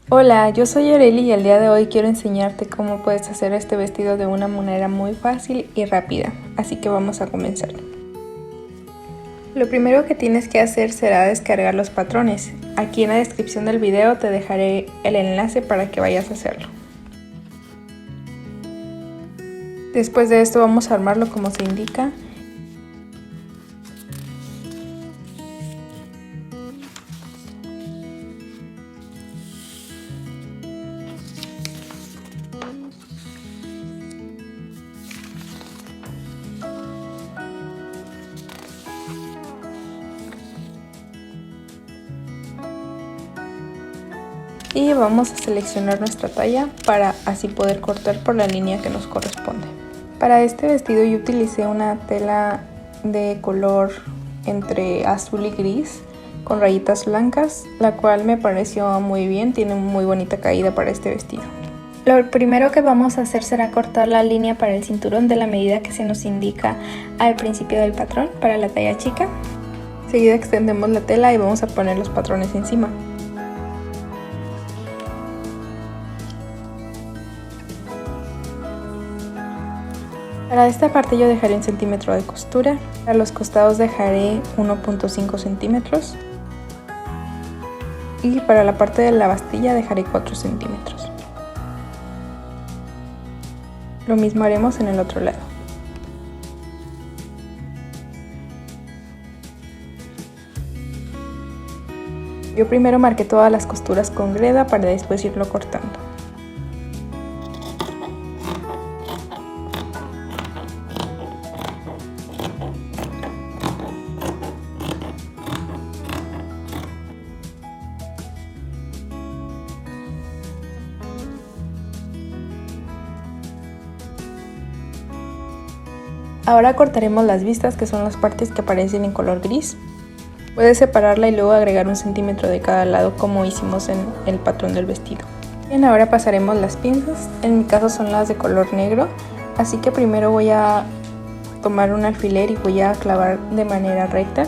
Hola, yo soy Areli y el día de hoy quiero enseñarte cómo puedes hacer este vestido de una manera muy fácil y rápida, así que vamos a comenzar. Lo primero que tienes que hacer será descargar los patrones. Aquí en la descripción del video te dejaré el enlace para que vayas a hacerlo. Después de esto vamos a armarlo como se indica. Y vamos a seleccionar nuestra talla para así poder cortar por la línea que nos corresponde. Para este vestido yo utilicé una tela de color entre azul y gris con rayitas blancas, la cual me pareció muy bien, tiene muy bonita caída para este vestido. Lo primero que vamos a hacer será cortar la línea para el cinturón de la medida que se nos indica al principio del patrón para la talla chica. Enseguida extendemos la tela y vamos a poner los patrones encima. Para esta parte yo dejaré 1 centímetro de costura, para los costados dejaré 1.5 centímetros y para la parte de la bastilla dejaré 4 centímetros. Lo mismo haremos en el otro lado. Yo primero marqué todas las costuras con greda para después irlo cortando. Ahora cortaremos las vistas, que son las partes que aparecen en color gris. Puedes separarla y luego agregar 1 centímetro de cada lado como hicimos en el patrón del vestido. Bien, ahora pasaremos las pinzas, en mi caso son las de color negro, así que primero voy a tomar un alfiler y voy a clavar de manera recta.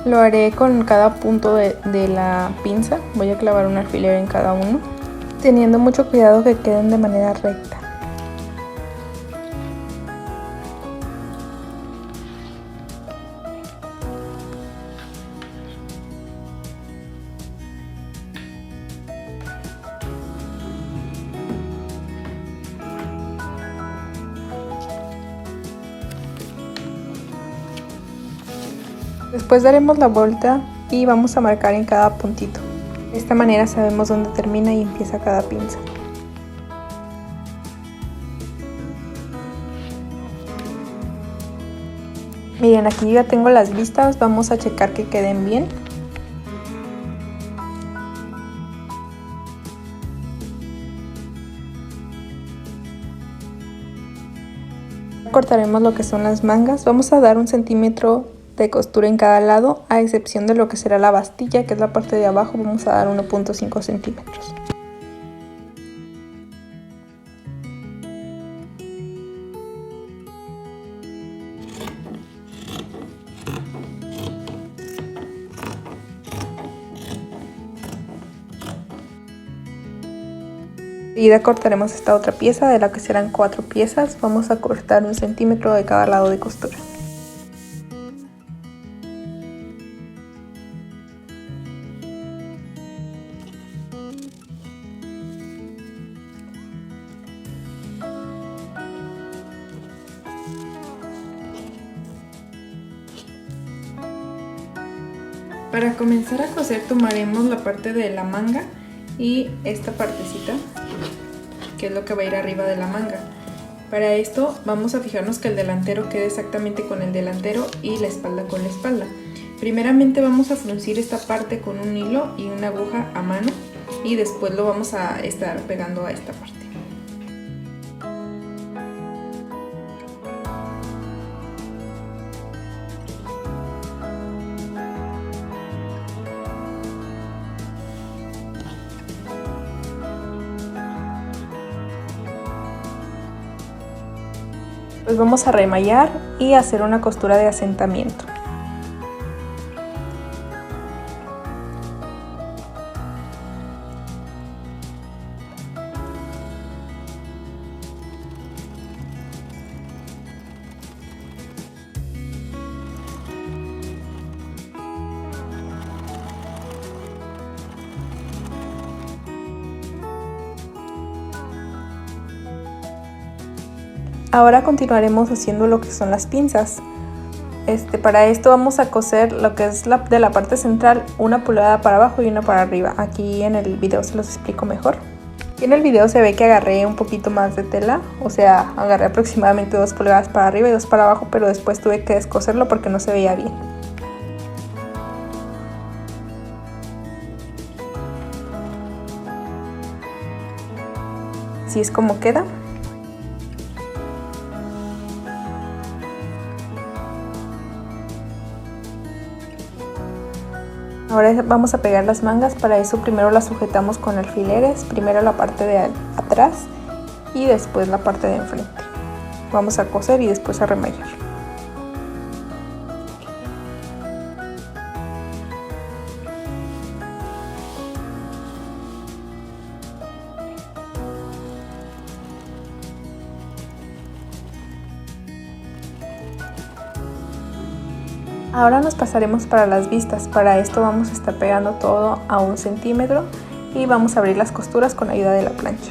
Lo haré con cada punto de la pinza, voy a clavar un alfiler en cada uno, teniendo mucho cuidado que queden de manera recta. Después daremos la vuelta y vamos a marcar en cada puntito. De esta manera sabemos dónde termina y empieza cada pinza. Miren, aquí ya tengo las vistas, vamos a checar que queden bien. Cortaremos lo que son las mangas, vamos a dar 1 centímetro de costura en cada lado, a excepción de lo que será la bastilla, que es la parte de abajo, vamos a dar 1.5 centímetros. Enseguida cortaremos esta otra pieza, de la que serán 4 piezas, vamos a cortar 1 centímetro de cada lado de costura. Para comenzar a coser tomaremos la parte de la manga y esta partecita, que es lo que va a ir arriba de la manga. Para esto vamos a fijarnos que el delantero quede exactamente con el delantero y la espalda con la espalda. Primeramente vamos a fruncir esta parte con un hilo y una aguja a mano y después lo vamos a estar pegando a esta parte. Pues vamos a remallar y hacer una costura de asentamiento. Ahora continuaremos haciendo lo que son las pinzas. Para esto vamos a coser lo que es de la parte central, una pulgada para abajo y una para arriba. Aquí en el video se los explico mejor. Aquí en el video se ve que agarré un poquito más de tela, o sea, agarré aproximadamente 2 pulgadas para arriba y 2 para abajo, pero después tuve que descoserlo porque no se veía bien. Así es como queda. Ahora vamos a pegar las mangas. Para eso primero las sujetamos con alfileres, primero la parte de atrás y después la parte de enfrente. Vamos a coser y después a remallar. Ahora nos pasaremos para las vistas. Para esto vamos a estar pegando todo a 1 centímetro y vamos a abrir las costuras con ayuda de la plancha.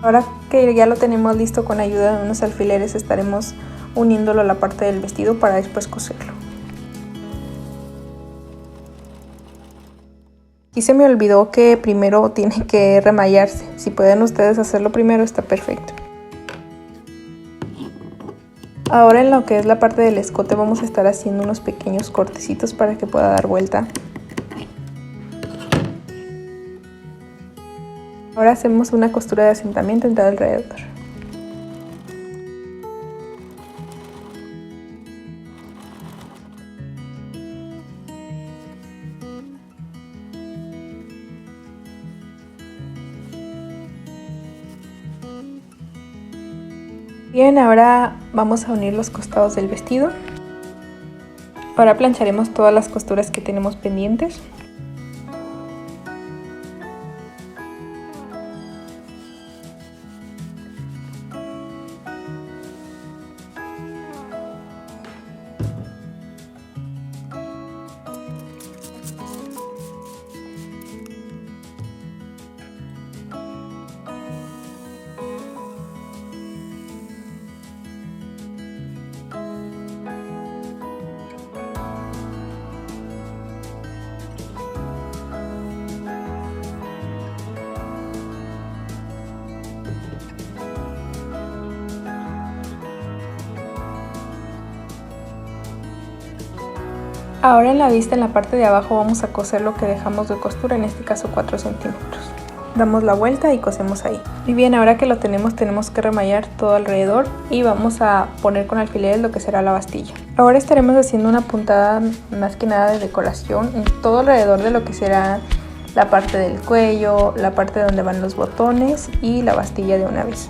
Ahora que ya lo tenemos listo, con ayuda de unos alfileres estaremos uniéndolo a la parte del vestido para después coserlo. Aquí se me olvidó que primero tiene que remallarse. Si pueden ustedes hacerlo primero está perfecto. Ahora en lo que es la parte del escote vamos a estar haciendo unos pequeños cortecitos para que pueda dar vuelta. Ahora hacemos una costura de asentamiento entre alrededor. Bien, ahora vamos a unir los costados del vestido. Ahora plancharemos todas las costuras que tenemos pendientes. Ahora en la vista, en la parte de abajo, vamos a coser lo que dejamos de costura, en este caso 4 centímetros. Damos la vuelta y cosemos ahí. Y bien, ahora que lo tenemos que remallar todo alrededor y vamos a poner con alfileres lo que será la bastilla. Ahora estaremos haciendo una puntada más que nada de decoración en todo alrededor de lo que será la parte del cuello, la parte donde van los botones y la bastilla de una vez,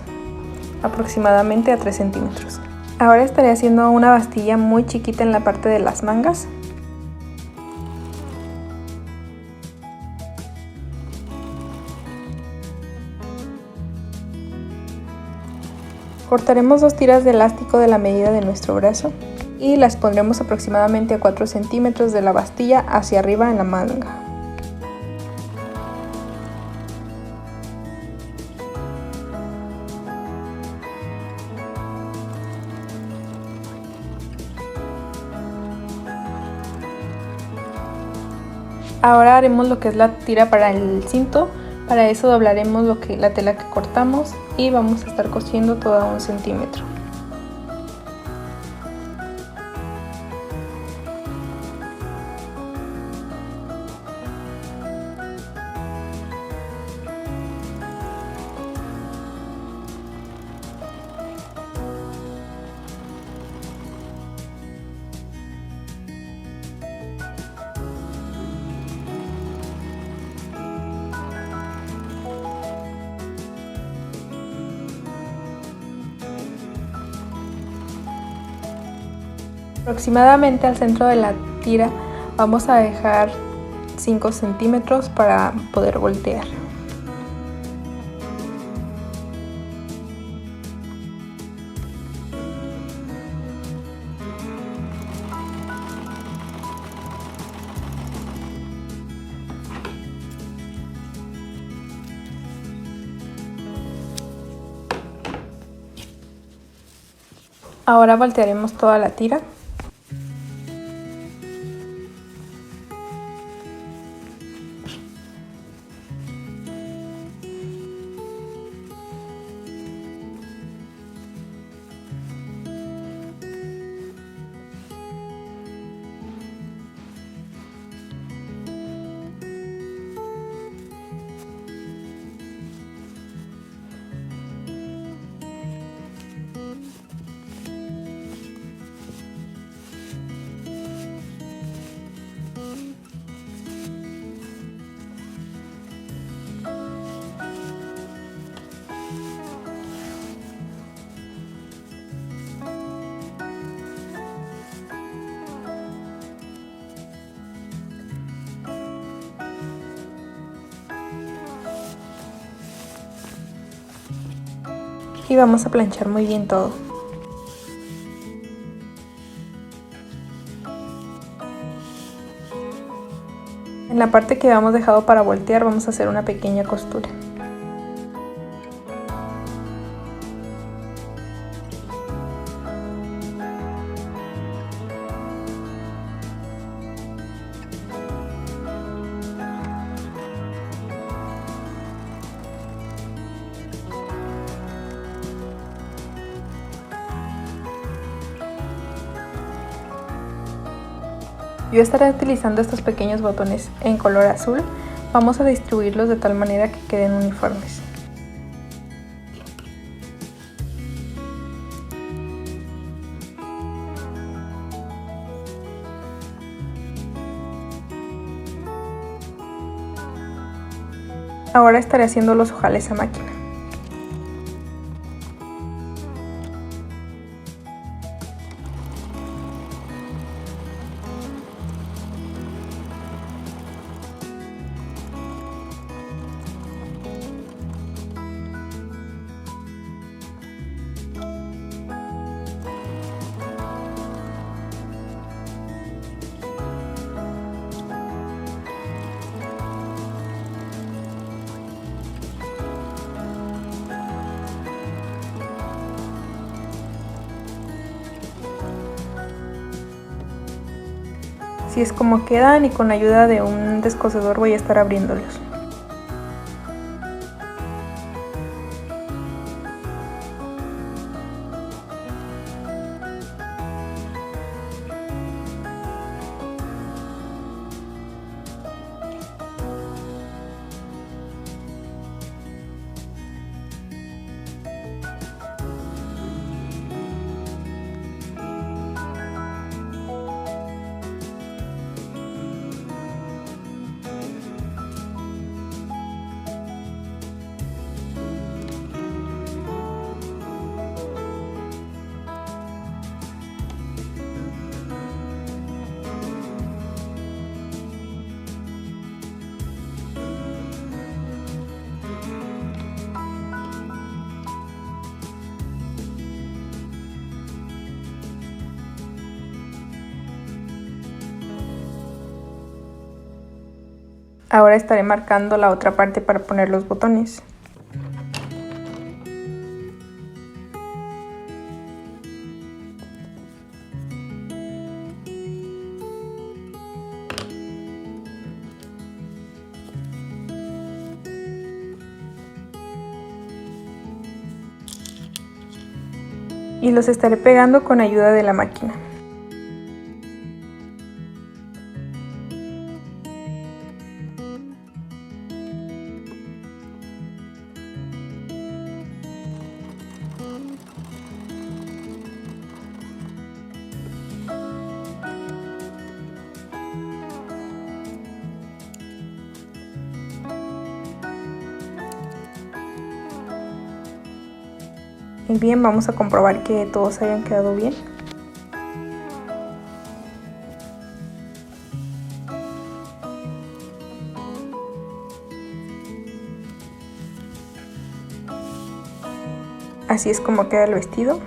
aproximadamente a 3 centímetros. Ahora estaré haciendo una bastilla muy chiquita en la parte de las mangas. Cortaremos 2 tiras de elástico de la medida de nuestro brazo y las pondremos aproximadamente a 4 centímetros de la bastilla hacia arriba en la manga. Ahora haremos lo que es la tira para el cinto. Para eso doblaremos la tela que cortamos y vamos a estar cosiendo toda 1 centímetro. Aproximadamente al centro de la tira vamos a dejar 5 centímetros para poder voltear. Ahora voltearemos toda la tira. Y vamos a planchar muy bien todo. En la parte que habíamos dejado para voltear vamos a hacer una pequeña costura. Yo estaré utilizando estos pequeños botones en color azul. Vamos a distribuirlos de tal manera que queden uniformes. Ahora estaré haciendo los ojales a máquina. Así es como quedan y con ayuda de un descosedor voy a estar abriéndolos. Ahora estaré marcando la otra parte para poner los botones. Y los estaré pegando con ayuda de la máquina. Y bien, vamos a comprobar que todos hayan quedado bien. Así es como queda el vestido.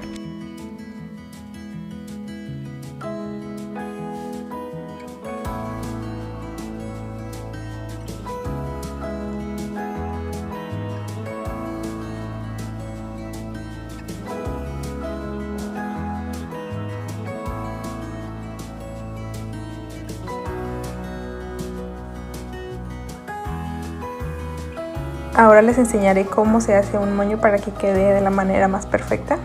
Ahora les enseñaré cómo se hace un moño para que quede de la manera más perfecta.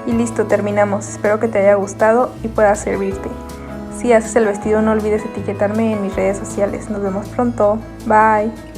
Y listo, terminamos. Espero que te haya gustado y pueda servirte. Si haces el vestido, no olvides etiquetarme en mis redes sociales. Nos vemos pronto. Bye.